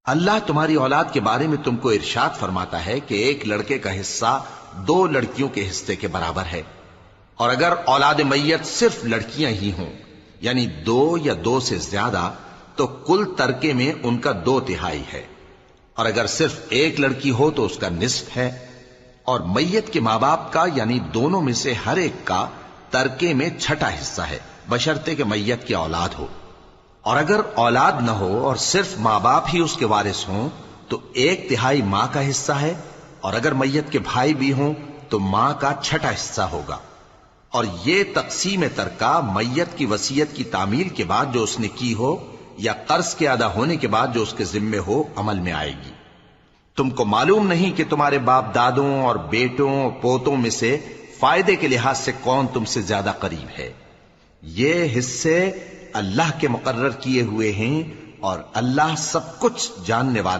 اللہ تمہاری اولاد کے بارے میں تم کو ارشاد فرماتا ہے کہ ایک لڑکے کا حصہ 2 لڑکیوں کے حصے کے برابر ہے، اور اگر اولاد میت صرف لڑکیاں ہی ہوں یعنی 2 یا 2 سے زیادہ تو کل ترکے میں ان کا 2/3 ہے، اور اگر صرف ایک لڑکی ہو تو اس کا نصف ہے، اور میت کے ماں باپ کا یعنی دونوں میں سے ہر ایک کا ترکے میں 6واں حصہ ہے، بشرطے کہ میت کی اولاد ہو، اور اگر اولاد نہ ہو اور صرف ماں باپ ہی اس کے وارث ہوں تو 1/3 ماں کا حصہ ہے، اور اگر میت کے بھائی بھی ہوں تو ماں کا 6واں حصہ ہوگا۔ اور یہ تقسیم ترکہ میت کی وصیت کی تعمیل کے بعد جو اس نے کی ہو یا قرض کے ادا ہونے کے بعد جو اس کے ذمے ہو عمل میں آئے گی۔ تم کو معلوم نہیں کہ تمہارے باپ دادوں اور بیٹوں اور پوتوں میں سے فائدے کے لحاظ سے کون تم سے زیادہ قریب ہے۔ یہ حصے اللہ کے مقرر کیے ہوئے ہیں اور اللہ سب کچھ جاننے والا